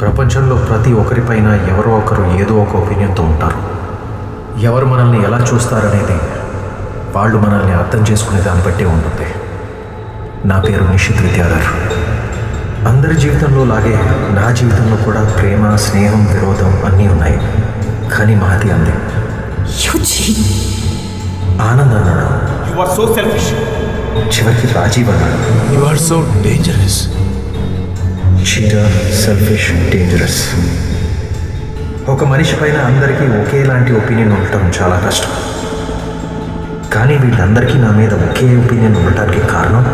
ప్రపంచంలో ప్రతి ఒక్కరిపైన ఎవరో ఒకరు ఏదో ఒక ఒపీనియన్తో ఉంటారు. ఎవరు మనల్ని ఎలా చూస్తారనేది వాళ్ళు మనల్ని అర్థం చేసుకునే దాన్ని బట్టే ఉంటుంది. నా పేరు నిషిత్ విద్యాధర్. అందరి జీవితంలో లాగే నా జీవితంలో కూడా ప్రేమ, స్నేహం, విరోధం అన్నీ ఉన్నాయి. కానీ మహతి అంది. ఆనంద్ అన్నాడు. చివరికి రాజీవ్ అన్నాడు. You are so dangerous. Cheater, selfish, dangerous. ఒక మనిషి పైన అందరికీ ఒకేలాంటి ఒపీనియన్ ఉండటం చాలా కష్టం. కానీ వీళ్ళందరికీ నా మీద ఒకే ఒపీనియన్ ఉండటానికి కారణం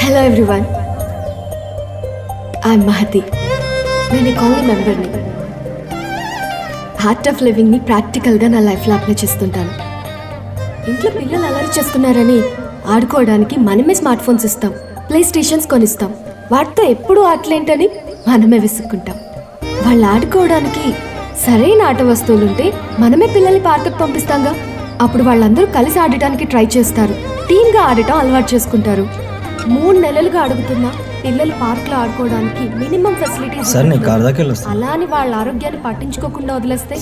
హలో ఎవ్రీవన్, ఐఎమ్ మహతి. నేను ఈ కాలనీ మెంబర్ని. ఆర్ట్ ఆఫ్ లివింగ్ని ప్రాక్టికల్గా నా లైఫ్లో అప్లై చేస్తుంటాను. ఇంట్లో పిల్లలు అలరి చేస్తున్నారని ఆడుకోవడానికి మనమే స్మార్ట్ ఫోన్స్ ఇస్తాం, ప్లే స్టేషన్స్ కొనిస్తాం. వాటితో ఎప్పుడూ ఆటలేంటని మనమే విసుక్కుంటాం. వాళ్ళు ఆడుకోవడానికి సరైన ఆట వస్తువులుంటే మనమే పిల్లల్ని పార్కుకు పంపిస్తాంగా. అప్పుడు వాళ్ళందరూ కలిసి ఆడటానికి ట్రై చేస్తారు, టీమ్గా ఆడటం అలవాటు చేసుకుంటారు. 3 నెలలుగా అడుగుతున్నా పిల్లలు పార్క్లో ఆడుకోవడానికి మినిమం ఫెసిలిటీస్. అలా అని వాళ్ళ ఆరోగ్యాన్ని పట్టించుకోకుండా వదిలేస్తే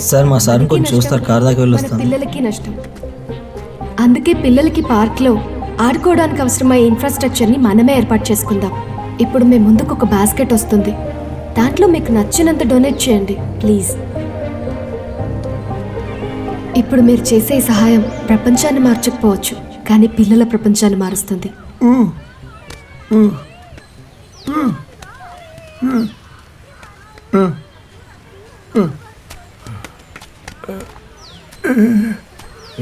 పిల్లలకి నష్టం. అందుకే పిల్లలకి పార్క్లో ఆడుకోవడానికి అవసరమయ్యే ఇన్ఫ్రాస్ట్రక్చర్ని మనమే ఏర్పాటు చేసుకుందాం. ఇప్పుడు మీ ముందుకు ఒక బాస్కెట్ వస్తుంది. దాంట్లో మీకు నచ్చినంత డొనేట్ చేయండి ప్లీజ్. ఇప్పుడు మీరు చేసే ఈ సహాయం ప్రపంచాన్ని మార్చకపోవచ్చు, కానీ పిల్లల ప్రపంచాన్ని మారుస్తుంది.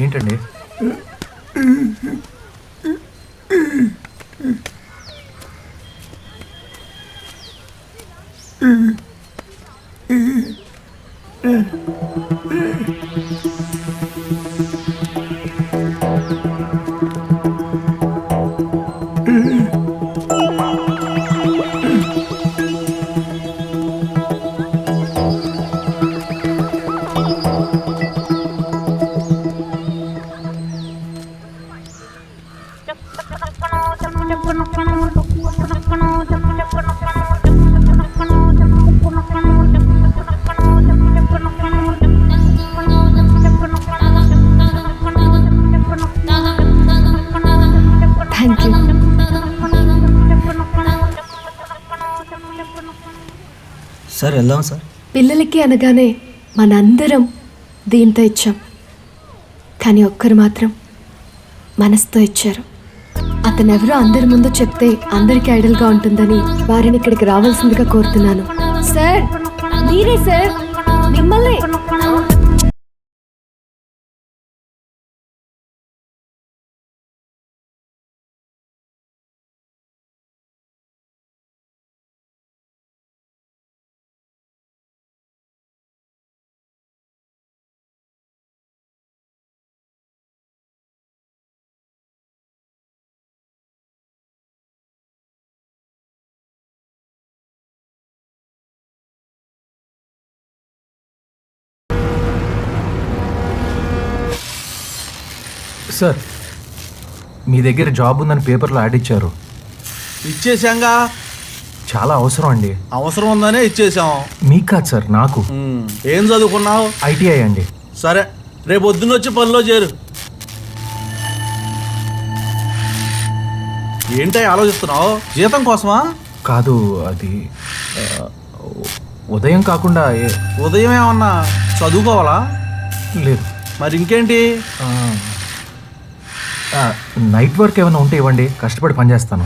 ఏంటండి? Thank you. సార్ వెళ్దాం సార్. పిల్లలకి అనగానే మనందరం దీంతో ఇచ్చాం, కానీ ఒక్కరు మాత్రం మనసుతో ఇచ్చారు. అతనెవరో అందరి ముందు చెప్తే అందరికీ ఐడల్గా ఉంటుందని వారిని ఇక్కడికి రావాల్సిందిగా కోరుతున్నాను. సార్, మీరే సార్, మిమ్మల్ని. సార్, మీ దగ్గర జాబ్ ఉందని పేపర్లో యాడ్ ఇచ్చారు. ఇచ్చేసాంగా. చాలా అవసరం అండి. అవసరం ఉందనే ఇచ్చేసాం. మీకు కాదు సార్, నాకు. ఏం చదువుకున్నావు? ITI అండి. సరే, రేపు పొద్దున్న వచ్చి పనిలో చేరు. ఏంటో ఆలోచిస్తున్నావు? జీతం కోసమా? కాదు, అది ఉదయం కాకుండా ఉదయం ఏమన్నా చదువుకోవాలా? లేదు. మరి ఇంకేంటి? నైట్ వర్క్ ఏమైనా ఉంటే ఇవ్వండి, కష్టపడి పని చేస్తాను.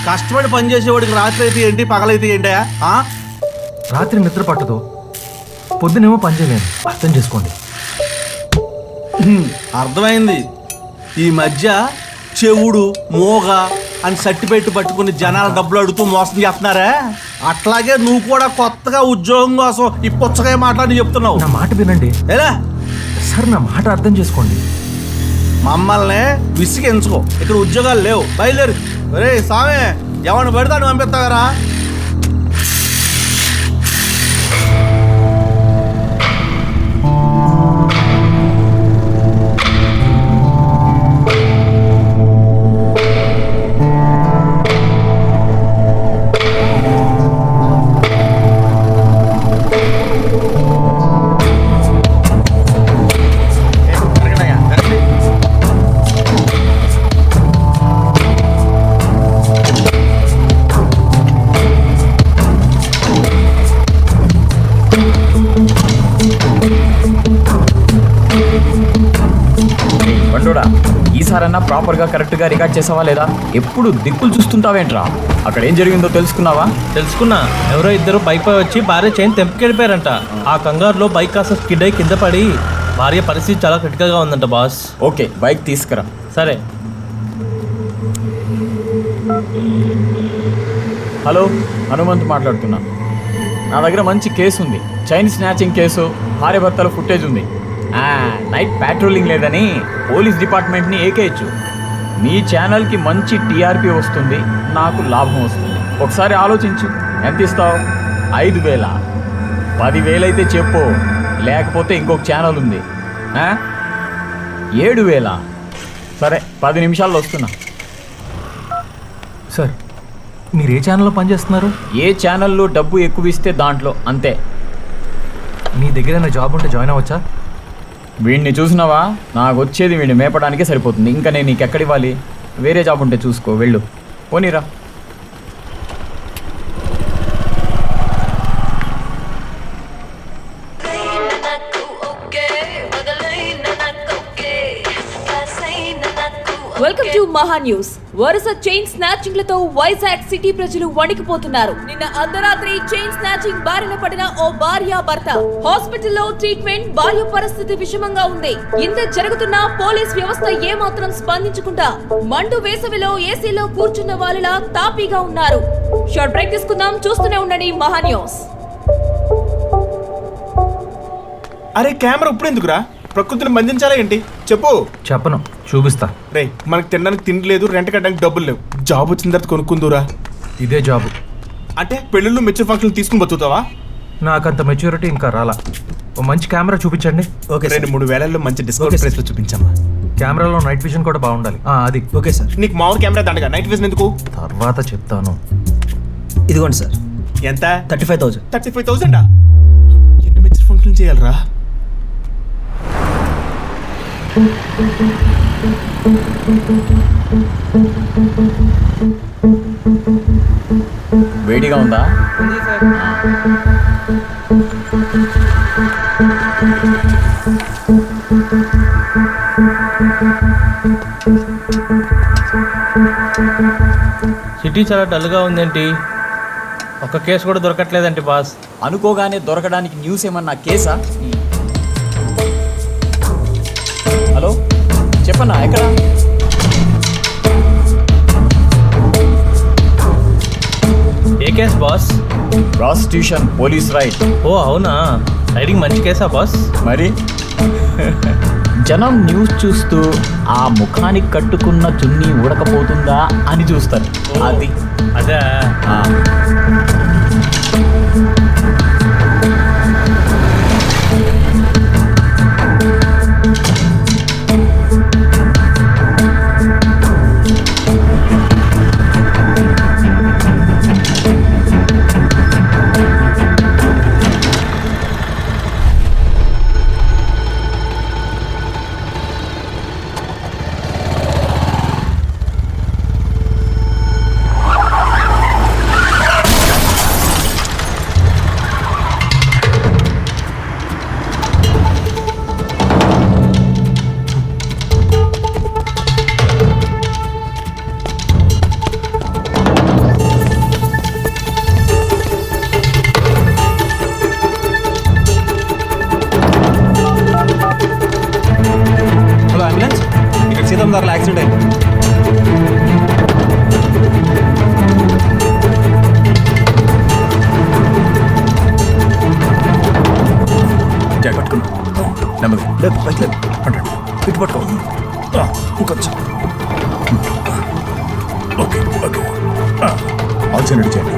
కష్టపడి పని చేసేవాడికి రాత్రి అయితే ఏంటి, పగలైతే ఏంటా? రాత్రి నిద్ర పట్టదు, పొద్దునేమో పని చేయలేను. అర్థం చేసుకోండి. అర్థమైంది. ఈ మధ్య చెవుడు, మోగ అని సర్టిఫికెట్ పట్టుకుని జనాల డబ్బులు అడుగుతూ మోసం చేస్తున్నారా? అట్లాగే నువ్వు కూడా కొత్తగా ఉద్యోగం కోసం ఈ పుచ్చకాయ మాట్లాడి చెప్తున్నావు. నా మాట వినండి ఎలా సార్, నా మాట అర్థం చేసుకోండి. మమ్మల్ని విసిగించుకో, ఇక్కడ ఉద్యోగాలు లేవు, బయలుదేరు. రే సామే, ఎవరిని పెడతాను పంపిస్తావరా? బండోడా, ఈసారన్నా ప్రాపర్గా కరెక్ట్గా రికార్డ్ చేసావా లేదా? ఎప్పుడు దిక్కులు చూస్తుంటావేంట్రా? అక్కడ ఏం జరిగిందో తెలుసుకున్నావా? తెలుసుకున్నా. ఎవరో ఇద్దరు బైక్ పై వచ్చి భార్య చైన్ తెంపుకెళ్ళిపోయారంట. ఆ కంగారులో బైక్ కాస్త స్కిడ్ అయి కింద పడి భార్య పరిస్థితి చాలా క్రిటికల్గా ఉందంట బాస్. ఓకే, బైక్ తీసుకురా. సరే. హలో, హనుమంత్ మాట్లాడుతున్నా. నా దగ్గర మంచి కేసు ఉంది, చైన్ స్నాచింగ్ కేసు, భార్య భర్తల ఫుటేజ్ ఉంది. నైట్ ప్యాట్రోలింగ్ లేదని పోలీస్ డిపార్ట్మెంట్ని ఏకేయచ్చు. మీ ఛానల్కి మంచి టీఆర్పీ వస్తుంది, నాకు లాభం వస్తుంది. ఒకసారి ఆలోచించు, ఎంత ఇస్తావు? 5,000? 10,000 అయితే చెప్పు, లేకపోతే ఇంకొక ఛానల్ ఉంది. 7,000? సరే, 10 నిమిషాల్లో వస్తున్నా. సార్, మీరు ఏ ఛానల్లో పనిచేస్తున్నారు? ఏ ఛానల్లో డబ్బు ఎక్కువ ఇస్తే దాంట్లో, అంతే. మీ దగ్గర ఏమైనా జాబ్ ఉంటే జాయిన్ అవ్వచ్చా? వీడిని చూసినావా? నాకు వచ్చేది వీడిని మేపడానికే సరిపోతుంది. ఇంకా నేను నీకు ఎక్కడివ్వాలి? వేరే జాబ్ ఉంటే చూసుకో, వెళ్ళు. పోనీరా. వెల్కమ్ టు మహా న్యూస్. వరుస చైన్ స్నాచింగ్లతో వైజాగ్ సిటీ ప్రజలు వణికిపోతున్నారు. నిన్న అర్ధరాత్రి చైన్ స్నాచింగ్ బారిన పడిన ఓ భార్య భర్త హాస్పిటల్లో ట్రీట్మెంట్. భార్య పరిస్థితి విషమంగా ఉంది. ఇంత జరుగుతున్నా పోలీస్ వ్యవస్థ ఏమాత్రం స్పందించకుండా మండు వేసవిలో ఏసీలో కూర్చున్న వాళ్ళలా తాపీగా ఉన్నారు. షార్ట్ బ్రేక్ తీసుకుందాం, చూస్తూనే ఉండండి మహా న్యూస్. అరే కెమెరా ఇప్పుడు ఎందుకురా? ప్రకృతిని బంధించాలా ఏంటి? చెప్పు. చెప్పను, చూపిస్తా. రే, మనకు తినడానికి తిండి లేదు, రెంట్ కట్టడానికి డబ్బులు లేవు. జాబ్ వచ్చిన తర్వాత కొనుక్కుందురా. ఇదే జాబు. అంటే పెళ్ళిళ్ళు మెచ్యూర్ ఫంక్షన్ తీసుకుని బతుకుతావా? నాకంత మెచ్యూరిటీ ఇంకా రాలా. ఓ మంచి కెమెరా చూపించండి. ఓకే, 2-3 వేలల్లో మంచి డిస్కౌంట్ ప్రైస్ లో చూపించమ్మా. కెమెరాలో నైట్ విజన్ కూడా బాగుండాలి. అది ఓకే సార్. నీకు మామూలు కెమెరా దండగా, నైట్ విజన్ ఎందుకు? తర్వాత చెప్తాను. ఇదిగోండి సార్. ఎంత? 35,000. 35,000? ఎన్ని మెచ్యూర్ ఫంక్షన్ చేయాలరా? వేడిగా ఉందా? సిటీ చాలా డల్గా ఉందేంటి? ఒక్క కేసు కూడా దొరకట్లేదండి బాస్. అనుకోగానే దొరకడానికి న్యూస్ ఏమన్నా కేసా? హలో, చెప్పన్నా, ఎక్కడ? ఏ case boss? Prostitution police raid. ఓ అవునా, రైడింగ్ మంచి కేసా బాస్? మరి జనం న్యూస్ చూస్తూ ఆ ముఖానికి కట్టుకున్న చున్నీ ఉడకపోతుందా అని చూస్తారు. అది అదే. సీతందారుల యాక్సిడెంట్ అయింది. లేదు పైకి లేదు అంటే ఇటు పట్టుకో ఇంకొంచెం ఓకే ఓకే ఆల్సో చేయండి